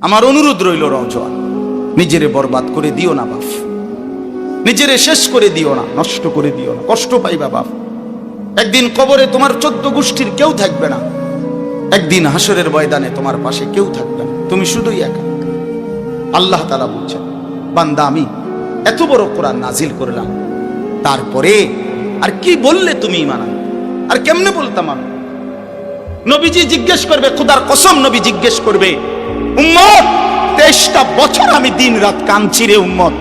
আমার অনুরোধ রইল রওজোয়ান, নিজেরে বরবাদ করে দিও না বাপ, নিজেরে শেষ করে দিও না, নষ্ট করে দিও না, কষ্ট পাইবা বাপ। একদিন কবরে তোমার 14 গোষ্ঠীর কেউ থাকবে না, একদিন হাসরের ময়দানে তোমার পাশে কেউ থাকবে না, তুমি শুধুই একা। আল্লাহ তাআলা বলছেন, বান্দা আমি এত বড় কোরআন নাজিল করলাম, তারপরে আর কি বললে তুমি ঈমান আনবে? আর কেমনে বলতাম আমি? নবীজি জিজ্ঞেস করবে, খোদার কসম নবী জিজ্ঞেস করবে, উম্মত 23টা বছর আমি দিন রাত কাঁদছি রে উম্মত,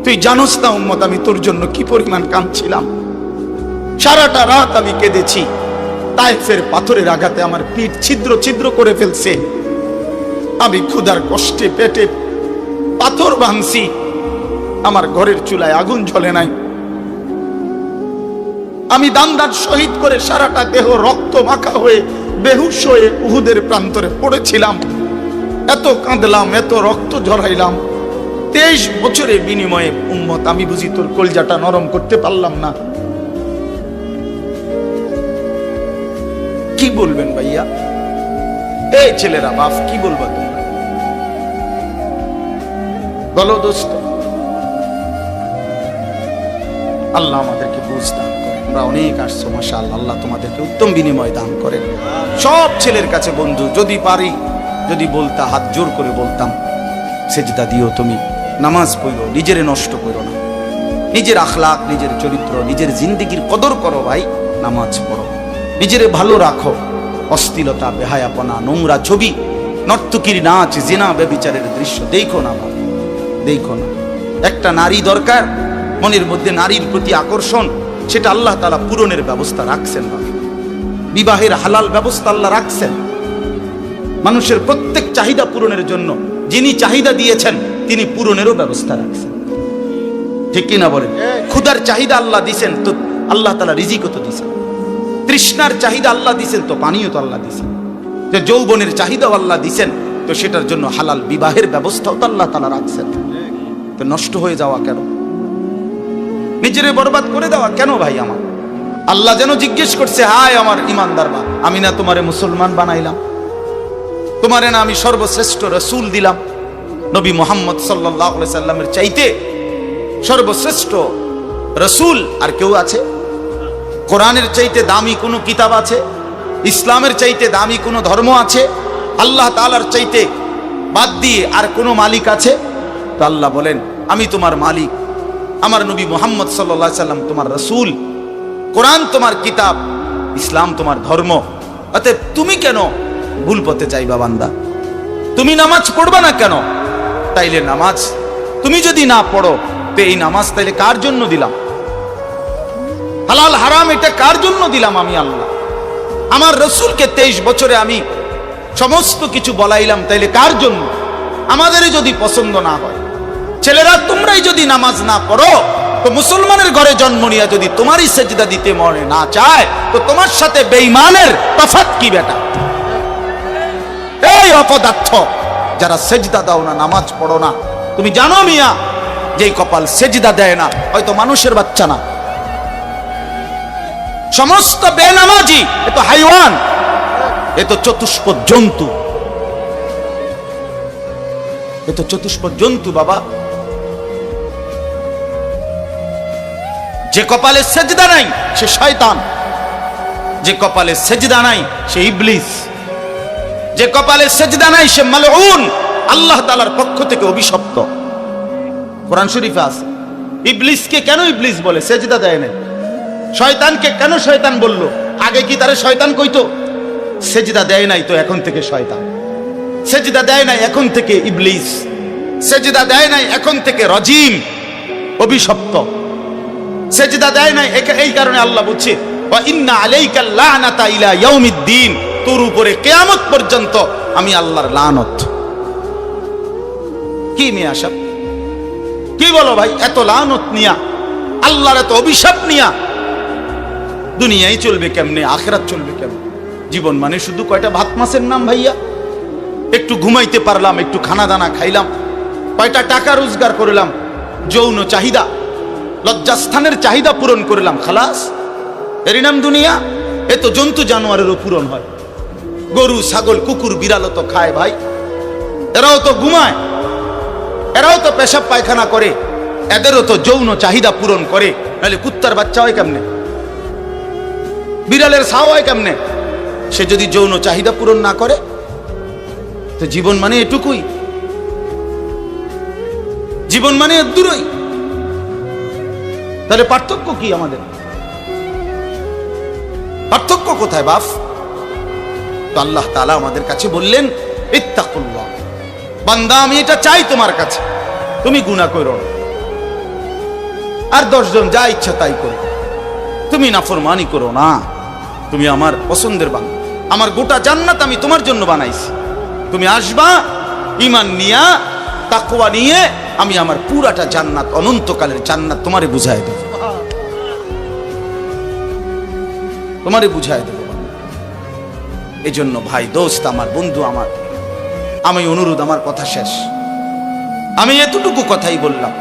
তুই জানোস না উম্মত আমি তোর জন্য কি পরিমাণ কাঁদছিলাম। সারাটা রাত আমি কেঁদেছি, তায়েফের পাথরের আঘাতে আমার পিঠ ছিদ্র ছিদ্র করে ফেলছে, আমি ক্ষুধার কষ্টে পেটে পাথর ভাঙছি, আমার ঘরের চুলায় আগুন জ্বলে নাই, আমি দান্দার শহীদ করে সারাটা দেহ রক্ত মাখা হয়ে বেহুশ হয়ে উহুদের প্রান্তরে পড়েছিলাম, এত কাঁদলাম, এত রক্ত ঝরাইলাম, 23 বছরের বিনিময়ে উম্মত আমি বুঝি তোর কলজাটা নরম করতে পারলাম না। কি বলবেন ভাইয়া? এই ছেলেরা বাপ কি বলবা তোমরা? বলো দোস্ত। আল্লাহ আমাদেরকে বুঝ দান করেন, আমরা অনেক আসছো মাশাআল্লাহ, আল্লাহ তোমাদেরকে উত্তম বিনিময় দান করেন। সব ছেলের কাছে বন্ধু, যদি পারি, যদি বলতা হাত জোর করে বলতাম, সেজদা দিও তুমি, নামাজ পড়ো, নিজেরে নষ্ট করো না, নিজের আখলাক, নিজের চরিত্র, নিজের জিন্দেগির কদর করো ভাই, নামাজ পড়ো, নিজেরে ভালো রাখো, অশ্লীলতা, বেহায়াপনা, নোংরা ছবি, নর্তকীর নাচ, জিনা, ব্যভিচারের দৃশ্য দেখো না ভাই, দেখো না। একটা নারী দরকার, মনের মধ্যে নারীর প্রতি আকর্ষণ, সেটা আল্লাহ তাআলা পূরণের ব্যবস্থা রাখছেন ভাই, বিবাহের হালাল ব্যবস্থা আল্লাহ রাখছেন। মানুষের প্রত্যেক চাহিদা পূরণের জন্য যিনি চাহিদা দিয়েছেন তিনি পূরণেরও ব্যবস্থা রাখছেন, ঠিক কিনা বলেন? ক্ষুধার চাহিদা আল্লাহ দিছেন, তো আল্লাহ তাআলা রিজিকও তো দিছেন। তৃষ্ণার চাহিদা আল্লাহ দিছেন, তো পানিও তো আল্লাহ দিছেন। যে যৌবনের চাহিদাও আল্লাহ দিছেন, তো সেটার জন্য হালাল বিবাহের ব্যবস্থাও তো আল্লাহ তাআলা রাখছেন। তো নষ্ট হয়ে যাওয়া কেন? নিজেরে বরবাদ করে দেওয়া কেন ভাই? আমার আল্লাহ যেন জিজ্ঞেস করছে, হায় আমার ইমানদার বা, আমি না তোমারে মুসলমান বানাইলাম, তোমারে না আমি সর্বশ্রেষ্ঠ রাসূল দিলাম, নবী মুহাম্মদ সাল্লাল্লাহু আলাইহি সাল্লামের চাইতে সর্বশ্রেষ্ঠ রাসূল আর কেউ আছে? কোরআনের চাইতে দামি কোনো কিতাব আছে? ইসলামের চাইতে দামি কোনো ধর্ম আছে? আল্লাহ তাআলার চাইতে বাদ দিয়ে আর কোনো মালিক আছে? তো আল্লাহ বলেন, আমি তোমার মালিক, আমার নবী মুহাম্মদ সাল্লাল্লাহু আলাইহি সাল্লাম তোমার রাসূল, কোরআন তোমার কিতাব, ইসলাম তোমার ধর্ম। অতএব তুমি কেন ভুল পথে যাইবা বান্দা? তুমি নামাজ পড়বা না কেন? তাইলে নামাজ তুমি যদি না পড়ো, তো এই নামাজ তাইলে কার জন্য দিলাম? হালাল হারাম এটা কার জন্য দিলাম? আমি আল্লাহ। আমার রাসূলকে 23 বছরে আমি সমস্ত কিছু বলাইলাম, তাইলে কার জন্য? আমাদেরই যদি পছন্দ না হয়, ছেলেরা তোমরাই যদি নামাজ না পড়ো, তো মুসলমানের ঘরে জন্ম নিয়ে যদি তোমারই সেজদা দিতে মনে না চায়, তো তোমার সাথে বেঈমানের তফাৎ কি বেটা? এই অপদার্থ যারা সেজদা দাও না, নামাজ পড়ো না, তুমি জানো মিয়া, যেই কপাল সেজদা দেয় না, হয়তো মানুষের বাচ্চা না, সমস্ত বেনামাজি এ তো হাইওয়ান, এ তো চতুষ্পদ জন্তু, এ তো চতুষ্পদ জন্তু বাবা। যে কপালে সেজদা নাই সে শয়তান, যে কপালে সেজদা নাই সে ইবলিস, যে কপালে সেজদা নাই সে মালউন, আল্লাহ তাআলার পক্ষ থেকে অভিশপ্ত। কোরআন শরীফে আছে। ইবলিসকে কেন ইবলিস বলে? সেজদা দেয় না। শয়তানকে কেন শয়তান বলল? আগে কি তারে শয়তান কইতো? সেজদা দেয় নাই তো এখন থেকে শয়তান, সেজদা দেয় নাই এখন থেকে ইবলিস, সেজদা দেয় নাই এখন থেকে রাজিম, অভিশপ্ত, সেজদা দেয় নাই। এই কারণে আল্লাহ বলছে, ওয়া ইন্না আলাইকাল লানাতা ইলা ইয়াউমিদ্দিন, তোর উপরে কিয়ামত পর্যন্ত আমি আল্লাহর লানত। কি নিয়ে আসব? কি বলো ভাই? এত লানত নিয়া, আল্লাহর এত অভিশাপ নিয়া দুনিয়ায় চলবে কেমনে? আখিরাত চলবে কেমনে? জীবন মানে শুধু কয়টা ভাত মাছের নাম ভাইয়া? একটু ঘুমাইতে পারলাম, একটু খানা দানা খাইলাম, কয়টা টাকা রোজগার করলাম, যৌন চাহিদা, লজ্জাস্থানের চাহিদা পূরণ করলাম, খালাস, এরই নাম দুনিয়া? এ তো জন্তু জানোয়ারেরও পূরণ হয়। গরু, ছাগল, কুকুর, বিড়ালও তো খায় ভাই, এরাও তো ঘুমায়, এরাও তো পেশাব পায়খানা করে, এদেরও তো যৌন চাহিদা পূরণ করে। নাহলে কুত্তার বাচ্চা হয় কেমনে, বিড়ালের ছাও হয় কেমনে? সে যদি যৌন চাহিদা পূরণ না করে, তো জীবন মানে এটুকুই, জীবন মানে দূরই। তাহলে পার্থক্য কি আমাদের? পার্থক্য কোথায় বাপ? তো আল্লাহ তাআলা আমাদের কাছে বললেন, ইত্তাকুল্লাহ, বান্দা আমি এটা চাই তোমার কাছে, তুমি গুনাহ করো না, আর 10 জন যা ইচ্ছা তাই করো, তুমি নাফরমানি করো না, তুমি আমার পছন্দের বান্দা, আমার গোটা জান্নাত আমি তোমার জন্য বানাইছি, তুমি আসবা ঈমান নিয়া, তাকওয়া নিয়ে, আমি আমার পুরাটা জান্নাত, অনন্তকালের জান্নাত তোমারে বুঝাই দেব, তোমারে বুঝাই দেব। এই জন্য ভাই, দোস্ত আমার, বন্ধু আমার, আমি অনুরোধ, আমার কথা শেষ, আমি এতটুকু কথাই বললাম,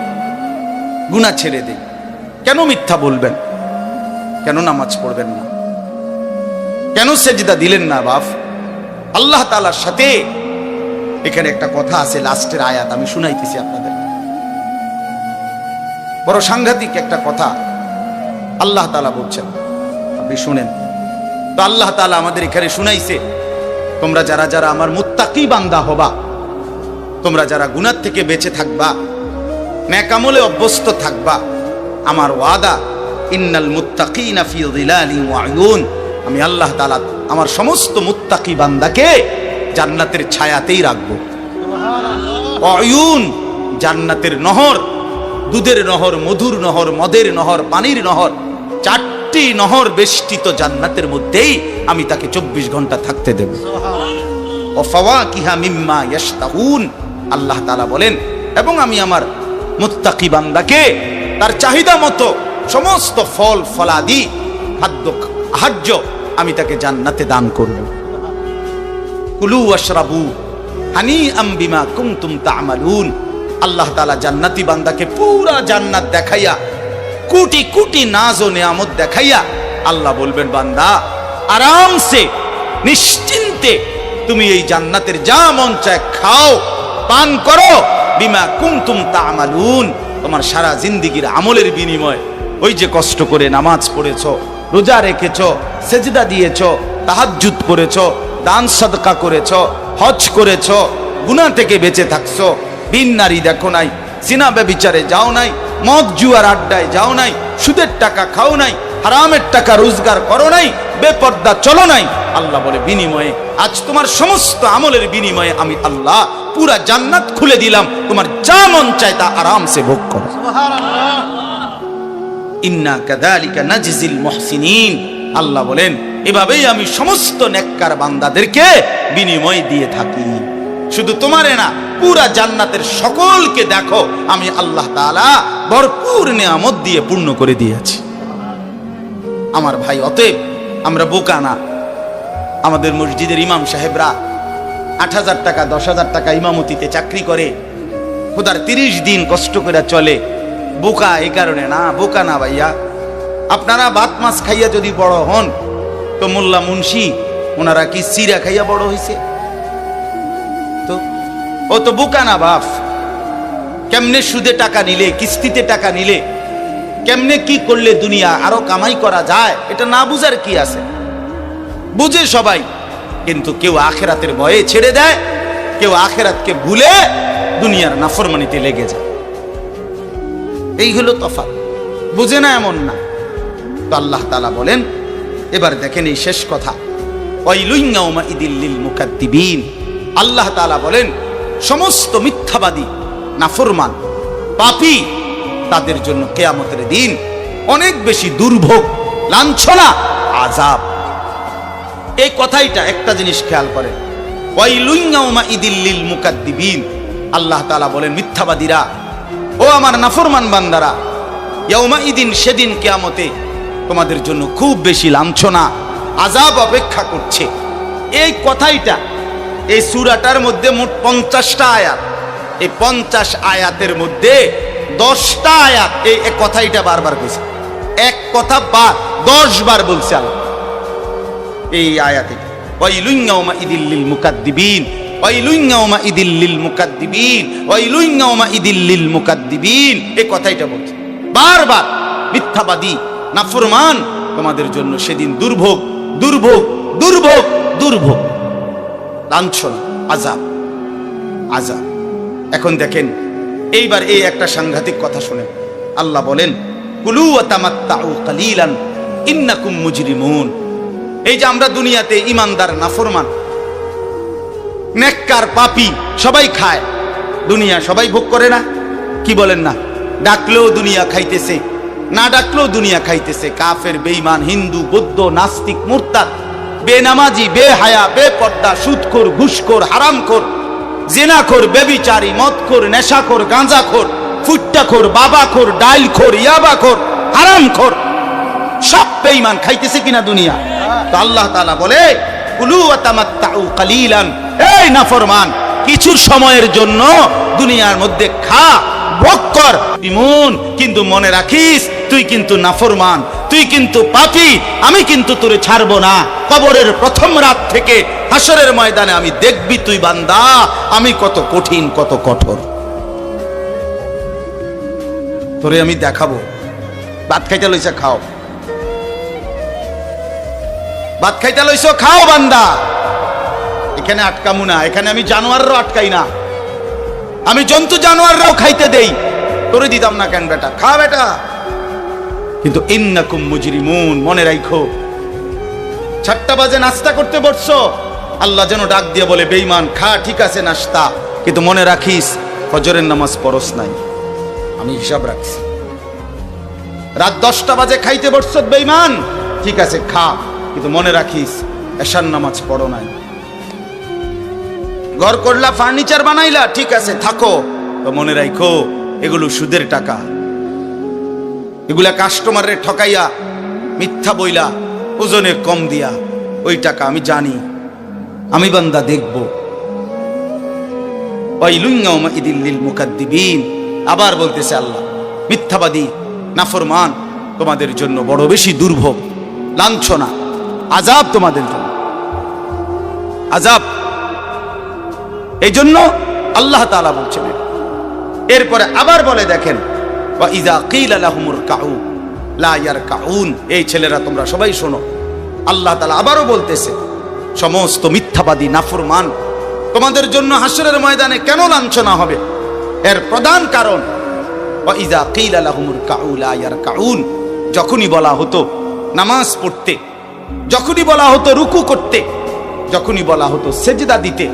গুনাহ ছেড়ে দিন। কেন মিথ্যা বলবেন? কেন নামাজ পড়বেন না? কেন সেজদা দিলেন না বাপ? আল্লাহ তাআলার সাথে এখানে একটা কথা আছে, লাস্টের আয়াত আমি শুনাইতেছি আপনাদের, বড় সাংঘাতিক একটা কথা আল্লাহ তাআলা বলছেন, আপনি শুনেন। তো আল্লাহ তাআলা আমাদের এখানে শুনাইছে, তোমরা যারা যারা আমার মুত্তাকি বান্দা হবা, তোমরা যারা গুনাহ থেকে বেঁচে থাকবা, নেক আমলে অভ্যস্ত থাকবা, আমার ওয়াদা, ইন্নাল মুত্তাকিনা ফি যিলালিন ওয়া উয়ুন, আমি আল্লাহ তাআলা আমার সমস্ত মুত্তাকি বান্দাকে জান্নাতের ছায়াতেই রাখবো। উয়ুন, জান্নাতের নহর, দুধের নহর, মধুর নহর, মদের নহর, পানির নহর, 4টি নহর বেষ্টিত জান্নাতের মধ্যেই আমি তাকে 24 ঘন্টা থাকতে দেব। ওয়া ফাওয়াকিহা মিম্মা ইয়াশতাহুন, আল্লাহ তাআলা বলেন, এবং আমি আমার মুত্তাকি বান্দাকে তার চাহিদা মতো সমস্ত ফল ফলাদি, খাদ্য আহার্য আমি তাকে জান্নাতে দান করব। কুলু ওয়াশরাবু হানিআম বিমা কুনতুম তা'মালুন, আল্লাহ তাআলা জান্নাতি বান্দাকে পুরা জান্নাত দেখাইয়া, কোটি কোটি নাজ ও নিয়ামত দেখাইয়া আল্লাহ বলবেন, বান্দা আরামসে নিশ্চিন্তে তুমি এই জান্নাতের যা মন চায় খাও, পান করো, বিমা কুনতুম তা'মালুন, তোমার সারা জিন্দেগীর আমলের বিনিময়, ওই যে কষ্ট করে নামাজ পড়েছো, রোজা রেখেছো, সেজদা দিয়েছো, তাহাজ্জুদ করেছো, দান সাদকা করেছো, হজ করেছো, গুনাহ থেকে বেঁচে থাকছো, বিন নারী দেখো নাই, জিনা ব্যভিচারে যাও নাই, মদ জুয়ার আড্ডায় যাও নাই, সুদের টাকা খাও নাই, হারামের টাকা রোজগার করো নাই, বেপর্দা চলো নাই, আল্লাহ বলে বিনিময়ে আজ তোমার সমস্ত আমলের বিনিময়ে আমি আল্লাহ পুরা জান্নাত খুলে দিলাম, তোমার যা মন চায় তা আরামসে ভোগ করো। সুবহানাল্লাহ। ইন্না কাযালিকা নাজজিল মুহসিনিন, আল্লাহ বলেন এভাবেই আমি সমস্ত নেককার বান্দাদেরকে বিনিময় দিয়ে থাকি। শুধু তোমারে না, পুরা জান্নাতের সকলকে দেখো আমি আল্লাহ তাআলা ভরপুর নিয়ামত দিয়ে পূর্ণ করে দিয়েছি। আমার ভাই, অতএব আমরা বোকা না। আমাদের মসজিদের ইমাম সাহেবরা 8,000 টাকা 10,000 টাকা ইমামতিতে চাকরি করে, খোদার 30 দিন কষ্ট করে চলে। বোকা এই কারণে না, বোকা না ভাইয়া। আপনারা ভাত মাছ খাইয়া যদি বড় হন, তো মোল্লা মুন্সি ওনারা কি সিরা খাইয়া বড় হয়েছে? তো ও তো বোকা না বাপ। কেমনে সুদে টাকা নিলে, কিস্তিতে টাকা নিলে, কেমনে কি করলে দুনিয়া আরো কামাই করা যায়, এটা না বুঝার কি আছে? বুঝে সবাই, কিন্তু কেউ আখেরাতের ভয়ে ছেড়ে দেয়, কেউ আখেরাতকে ভুলে দুনিয়ার নাফরমানিতে লেগে যায়। এই হলো তফাৎ, বুঝে না এমন না। তো আল্লাহ তাআলা বলেন, এবার দেখেন এই শেষ কথা, ওয়াইলুন ইয়াউমাইদিল লিল মুকাদ্দিবিন, আল্লাহ তাআলা বলেন সমস্ত মিথ্যাবাদী, নাফরমান, পাপী, তাদের জন্য কিয়ামতের দিন অনেক বেশি দুর্ভোগ, লাঞ্ছনা, আযাব। এই কথাইটা একটা জিনিস খেয়াল করেন, ওয়াইলুন ইয়াউমাইদিল লিল মুকাদ্দিবিন, আল্লাহ তাআলা বলেন মিথ্যাবাদীরা, ও আমার নাফরমান বান্দারা, ইয়াউমাইদিন, সেদিন কিয়ামতে তোমাদের জন্য খুব বেশি লাঞ্ছনা, আযাব অপেক্ষা করছে। এই কথাইটা এই সূরাটার মধ্যে মোট 50টা আয়াত। এই 50 আয়াতের মধ্যে 10টা আয়াত এই কথাইটা বারবার কইছে। এক কথা 10 বার বলছে আল্লাহ এই আয়াতে, ওয়াইলুন ইয়াউমাইদিল লিল মুকাদ্দিবিন, ওয়াইলুন ইয়াউমাইদিল লিল মুকাদ্দিবিন, ওয়াইলুন ইয়াউমাইদিল লিল মুকাদ্দিবিন, এই কথাইটা বলছে বারবার। মিথ্যাবাদী নাফরমান, তোমাদের জন্য সেদিন দুর্ভোগ, দুর্ভোগ, দুর্ভোগ, দুর্ভোগ, লাঞ্ছনা, আযাব, আযাব। এখন দেখেন এইবার এই একটা সাংঘাতিক কথা শুনেন। আল্লাহ বলেন কুলু ওয়া তামাত্তাউ কালিলান ইন্নাকুম মুজরিমুন। এই যে আমরা দুনিয়াতে ইমানদার নাফরমান নেককার পাপী সবাই খায়, দুনিয়া সবাই ভোগ করে না? কি বলেন না? ডাকলেও দুনিয়া খাইতেছে, না ডাকলেও দুনিয়া খাইতেছে। কাফের, বেঈমান, হিন্দু, বৌদ্ধ, নাস্তিক, মুরতাদ, বেনামাজি, বেহায়া, বেপর্দা, সুদখোর, ঘুষখোর, হারামখোর, জিনাখোর, ব্যভিচারী, মদখোর, নেশাখোর, গাঁজাখোর, ফুট্টাখোর, বাবাখোর, ডাইলখোর, ইয়াবাখোর, হারামখোর, সব বেঈমান খাইতেছে কিনা দুনিয়া? তো আল্লাহ তাআলা বলে কুলু ওয়া তামাত্তাউ কালিলান, এই নাফরমান কিছু সময়ের জন্য দুনিয়ার মধ্যে খা, ভোগ কর, ইমুন, কিন্তু মনে রাখিস তুই কিন্তু নাফরমান, তুই কিন্তু পাপী, আমি কিন্তু তোরে ছাড়বো না। কবরের প্রথম রাত থেকে হাসরের ময়দানে আমি দেখবি তুই বান্দা আমি কত কঠিন, কত কঠোর, তোরে আমি দেখাবো। ভাত খাইতে লইছে খাও, ভাত খাইতে লইছো খাও বান্দা, এখানে আটকামু না। এখানে আমি জানোয়াররাও আটকাই না, আমি জন্তু জানোয়াররাও খাইতে দেই, তোরে দিতাম না কেন বেটা, খা বেটা। কিন্তু ইন্নাকুম মুজরিমুন, মনে রাখো 7টা বাজে নাস্তা করতে বসছো, আল্লাহ যেন ডাক দিয়ে বলে বেঈমান খা, ঠিক আছে নাস্তা, কিন্তু মনে রাখিস ফজরের নামাজ পড়স নাই, আমি হিসাব রাখছি। রাত 10টা বাজে খাইতে বসছো বেঈমান, ঠিক আছে খা, কিন্তু মনে রাখিস এশার নামাজ পড়ো নাই। ঘর করলা, ফার্নিচার বানাইলা, ঠিক আছে থাকো, তো মনে রাখো এগুলো সুদের টাকা, এগুলা কাস্টমারে ঠকাইয়া মিথ্যা বইলা ওজনে কম দিয়া ওই টাকা আমি জানি, আমি বান্দা দেখব। ওয়াইলুন ইয়াউমাইদিল লিল মুকাদ্দিবিন, আবার বলতেছে আল্লাহ মিথ্যাবাদী নাফরমান তোমাদের জন্য বড় বেশি দুর্ভোগ, লাঞ্ছনা, আযাব তোমাদের জন্য, আযাব। এই জন্য আল্লাহ তাআলা বলছেন। এরপরে আবার বলে দেখেন ওয়া ইযা কিলা লাহুমুর কাউ লা ইয়ারকাউন, এই ছেলেরা তোমরা সবাই শোনো, আল্লাহ তাআলা আবারও বলতেছে সমস্ত মিথ্যাবাদী নাফরমান তোমাদের জন্য হাসরের ময়দানে কেন লাঞ্ছনা হবে, এর প্রধান কারণ ওয়া ইযা কিলা লাহুমুর কাউ লা ইয়ারকাউন, যখনই বলা হতো নামাজ পড়তে, যখনই বলা হতো রুকু করতে, যখনই বলা হতো সেজদা দিতে,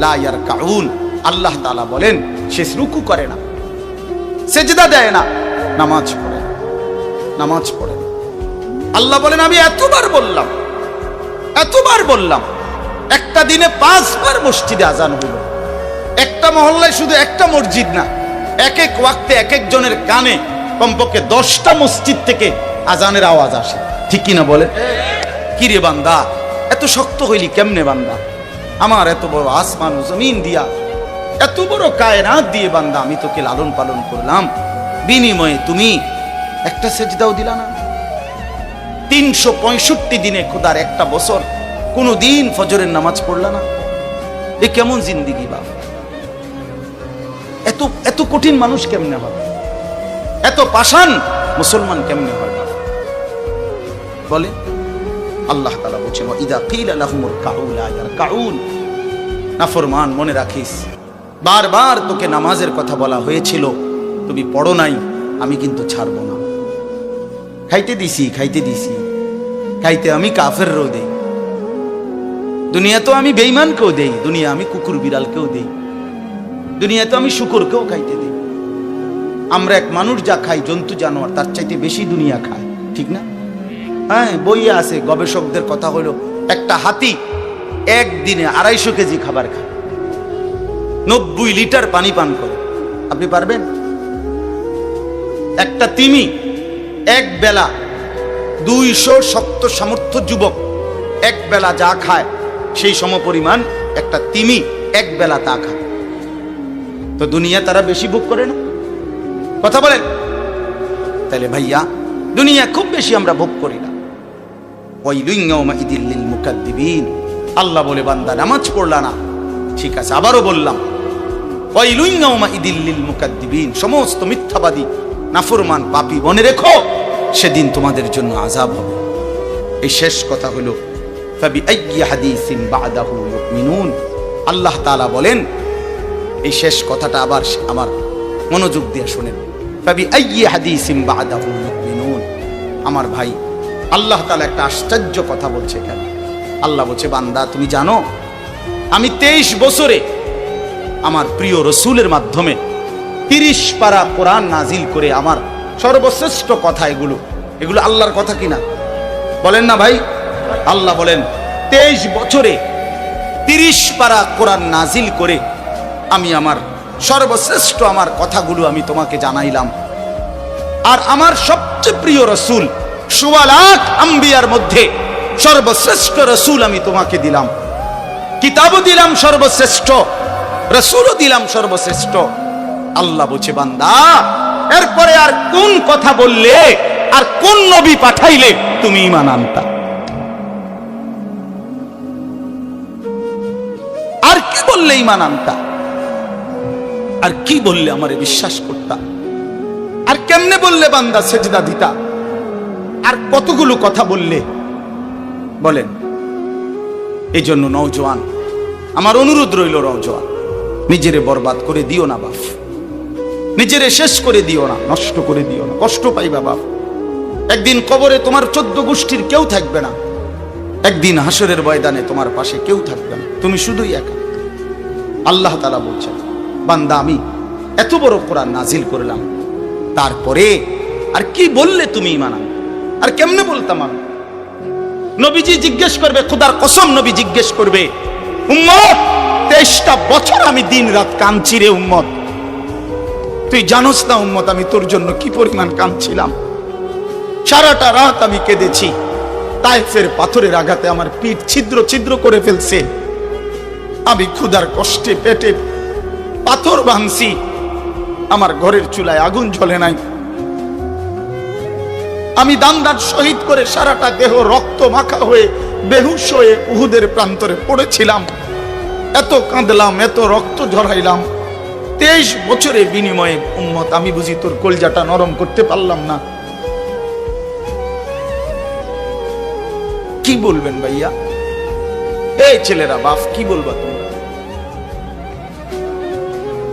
লা ইয়ারকাউন, আল্লাহ তাআলা বলেন সে রুকু করে না, সেজদা দেয় না, নামাজ পড়ে না, নামাজ পড়ে না। আল্লাহ বলেন আমি এতবার বললাম, এতবার বললাম, একটা দিনে 5 বার মসজিদে আজান হলো, একটা মহল্লায় শুধু একটা মসজিদ না, এক এক ওয়াক্তে এক একজনের কানে কমপক্ষে 10টা মসজিদ থেকে আজানের আওয়াজ আসে, ঠিক কিনা বলে? কি রে বান্দা এত শক্ত হইলি কেমনে বান্দা, আমার এত বড় আসমান ও জমিন দিয়া, এত বড় কায়নাত দিয়ে বান্দা আমি তোকে লালন পালন করলাম, বিনিময়ে তুমি একটা সেজদাও দিলা না। 365 দিনে খোদার একটা বছর কোনো দিন ফজরের নামাজ পড়লা না, এ কেমন জিন্দিগি বাবা? এত এত কঠিন মানুষ কেমনে হয়, এত পাষাণ মুসলমান কেমনে হয় বাবা বলে? আল্লাহ তাআলা বলেছেন ওয়া ইযা কিলা লাহুমুর কাউ লা ইয়ারকাউন, নাফরমান মনে রাখিস বারবার তোকে নামাজের কথা বলা হয়েছিল, তুমি পড়ো নাই, আমি কিন্তু ছাড়বো না। খাইতে দিছি, খাইতে দিছি, খাইতে আমি কাফেরও দেই, দুনিয়া তো আমি বেঈমানকেও দেই, দুনিয়া আমি কুকুর বিড়ালকেও দেই, দুনিয়া তো আমি শুকরকেও খাইতে দেই। আমরা এক মানুষ যা খাই জন্তু জানোয়ার তার চাইতে বেশি দুনিয়া খায়, ঠিক না? হ্যাঁ, বইয়ে আছে, গবেষকদের কথা হলো একটা হাতি একদিনে 250 কেজি খাবার খায়, 90 লিটার পানি পান করে, আপনি পারবেন? একটা তিমি এক বেলা 200 শক্ত সামর্থ্য যুবক এক বেলা যা খায় সেই সমপরিমাণ একটা তিমি এক বেলা তা খায়, তো দুনিয়া তারা বেশি ভোগ করে না? কথা বলেন? তাহলে ভাইয়া দুনিয়া খুব বেশি আমরা ভোগ করি না। ওয়াইলুন ইয়াউমাইদিল লিল মুকাদ্দিবিন, আল্লাহ বলে বান্দা নামাজ পড়লা না, ঠিক আছে, আবারও বললাম, ওয়াইলুন ইয়াউমাইদিল লিল মুকাদ্দিবিন, সমস্ত মিথ্যাবাদী নাফরমান পাপী মনে রেখো, সেদিন তোমাদের জন্য আযাব হবে। এই শেষ কথা হলো ফাবিআইয়ি হাদিসিন বা'দাহু ইউমিনুন। আল্লাহ তাআলা বলেন, এই শেষ কথাটা আবার আমার মনোযোগ দিয়ে শুনেন, ফাবিআইয়ি হাদিসিন বা'দাহু ইউমিনুন। আমার ভাই, আল্লাহ তাআলা একটা আশ্চর্য কথা বলছে। কেন? আল্লাহ বলছে, বান্দা তুমি জানো আমি 23 বছরে আমার প্রিয় রসুলের মাধ্যমে 30 পারা কোরআন নাজিল করে, আমার সর্বশ্রেষ্ঠ কথা এগুলো আল্লাহর কথা কিনা বলেন না ভাই? আল্লাহ বলেন 23 বছরে 30 পারা কোরআন নাজিল করে আমি আমার সর্বশ্রেষ্ঠ আমার কথাগুলো আমি তোমাকে জানাইলাম। আর আমার সবচেয়ে প্রিয় রসুল 1.25 লাখ আম্বিয়ার মধ্যে সর্বশ্রেষ্ঠ রসুল আমি তোমাকে দিলাম, কিতাবও দিলাম সর্বশ্রেষ্ঠ, রসুলও দিলাম সর্বশ্রেষ্ঠ। আল্লাহ বলছে, বান্দা এরপরে আর কোন কথা বললে, আর কোন নবী পাঠাইলে তুমি ঈমান আনতা? আর কি বললে ঈমান আনতা? আর কি বললে আমারে বিশ্বাস করতা? আর কেমনে বললে বান্দা সেজদা দিতা? আর কতগুলো কথা বললে বলেন? এই জন্য নওজোয়ান, আমার অনুরোধ রইল, নওজোয়ান নিজেরে বরবাদ করে দিও না বাপ, নিজেরে শেষ করে দিও না, নষ্ট করে দিও না, কষ্ট পাইবা বাপ। একদিন কবরে তোমার 14 গোষ্ঠীর কেউ থাকবে না, একদিন হাসরের ময়দানে তোমার পাশে কেউ থাকবে না, তুমি শুধুই একা। আল্লাহ তাআলা বলছেন, বান্দা আমি এত বড় কোরআন নাজিল করলাম, তারপরে আর কি বললে তুমি ঈমান আনবে? আর কেমনে বলতাম আমি? নবীজি জিজ্ঞেস করবে, খোদার কসম নবী জিজ্ঞেস করবে, উম্মত 23টা বছর আমি দিন রাত কাঁদছি রে উম্মত, তুই জানোস না উম্মত আমি তোর জন্য কি পরিমাণ কাঁদছিলাম, সারাটা রাত আমি কেঁদেছি, তায়েফের পাথরের আঘাতে আমার পিঠ ছিদ্র ছিদ্র করে ফেলছে, আমি ক্ষুধার কষ্টে পেটে পাথর ভাঙছি, আমার ঘরের চুলায় আগুন জ্বলে নাই, আমি দান্দার শহীদ করে সারাটা দেহ রক্ত মাখা হয়ে বেহুশ হয়ে উহুদের প্রান্তরে পড়েছিলাম, এত কাঁদলাম, এত রক্ত ঝরাইলাম, 23 বছরের বিনিময়ে উম্মত আমি বুঝি তোর কলজাটা নরম করতে পারলাম না? কি বলবেন ভাইয়া? এই ছেলেরা বাপ কি বলবা তোমরা?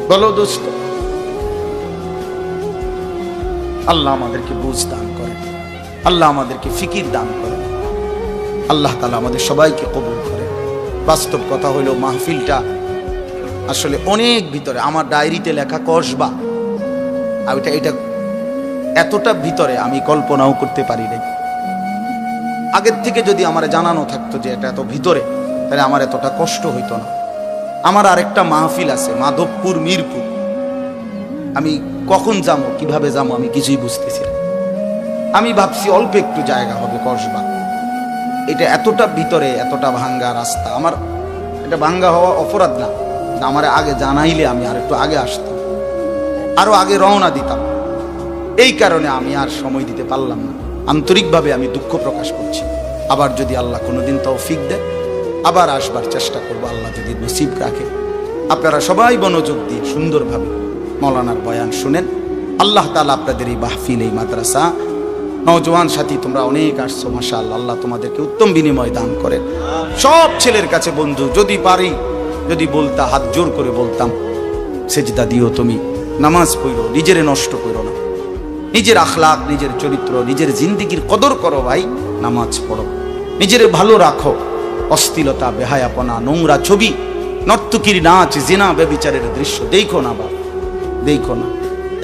বলো দোস্ত। আল্লাহ আমাদেরকে বুঝ দান করেন, আল্লাহ আমাদেরকে ফিকির দান করেন, আল্লাহ তাআলা আমাদের সবাইকে কবুল করেন। বাস্তব কথা হলো মাহফিলটা আসলে অনেক ভিতরে, আমার ডায়েরিতে লেখা কসবা, আর এটা এতটা ভিতরে আমি কল্পনাও করতে পারি নাই। আগের থেকে যদি আমার জানানো থাকতো যে এটা এত ভিতরে, তাহলে আমার এতটা কষ্ট হইতো না। আমার আরেকটা মাহফিল আছে মাধবপুর, মিরপুর, আমি কখন যাবো, কিভাবে যাবো আমি কিছুই বুঝতেছি না। আমি ভাবছি অল্প একটু জায়গা হবে কসবা, এটা এতটা ভিতরে, এতটা ভাঙ্গা রাস্তা। আমার এটা ভাঙ্গা হওয়া অপরাধ না, আমার আগে জানাইলে আমি আর একটু আগে আসতাম, আরো আগে রওনা দিতাম। এই কারণে আমি আর সময় দিতে পারলাম না। আন্তরিকভাবে আমি দুঃখ প্রকাশ করছি। আবার যদি আল্লাহ কোনোদিন তৌফিক দেয় আবার আসবার চেষ্টা করবো, আল্লাহ যদি নসিব রাখে। আপনারা সবাই মনোযোগ দিয়ে সুন্দরভাবে মৌলানার বয়ান শুনেন। আল্লাহ তাআলা আপনাদের এই মাহফিল, এই মাদ্রাসা, নওজোয়ান সাথী তোমরা অনেক আসছো, মাশাআল্লাহ, আল্লাহ তোমাদেরকে উত্তম বিনিময় দান করেন। সব ছেলের কাছে বন্ধু, যদি পারি যদি বলতা, হাত জোর করে বলতাম, সেজদা দিও তুমি, নামাজ পড়ো, নিজেরে নষ্ট করো না, নিজের আখলাক, নিজের চরিত্র, নিজের জিন্দিগির কদর করো ভাই, নামাজ পড়ো, নিজেরে ভালো রাখো। অশ্লীলতা, বেহায়াপনা, নোংরা ছবি, নর্তকীর নাচ, জিনা, ব্যভিচারের দৃশ্য দেখো না বাবা, দেখো না।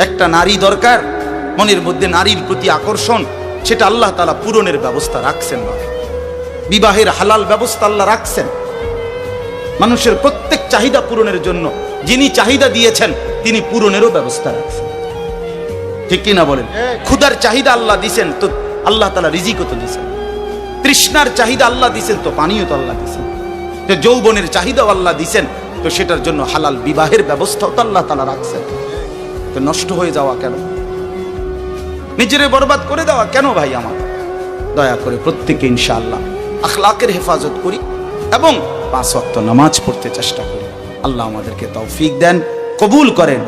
একটা নারী দরকার, মনের মধ্যে নারীর প্রতি আকর্ষণ, সেটা আল্লাহ তাআলা পূরণের ব্যবস্থা রাখছেন বাবা। বিবাহের হালাল ব্যবস্থা আল্লাহ রাখছেন। মানুষের প্রত্যেক চাহিদা পূরণের জন্য যিনি চাহিদা দিয়েছেন তিনি পূরণেরও ব্যবস্থা রাখছেন, ঠিক কিনা বলেন? ক্ষুধার চাহিদা আল্লাহ দিছেন, তো আল্লাহ তাআলা রিজিকও তো দিছেন। তৃষ্ণার চাহিদা আল্লাহ দিছেন, তো পানিও তো আল্লাহ দিছেন। যে যৌবনের চাহিদাও আল্লাহ দিছেন, তো সেটার জন্য হালাল বিবাহের ব্যবস্থাও তো আল্লাহ তাআলা রাখছেন। তো নষ্ট হয়ে যাওয়া কেন? নিজেরে বরবাদ করে দেওয়া কেন ভাই? আমার দয়া করে প্রত্যেকে ইনশাআল্লাহ আখলাকের হেফাজত করি এবং 5 ওয়াক্ত নামাজ পড়তে চেষ্টা করি। আল্লাহ আমাদেরকে তৌফিক দেন, কবুল করেন।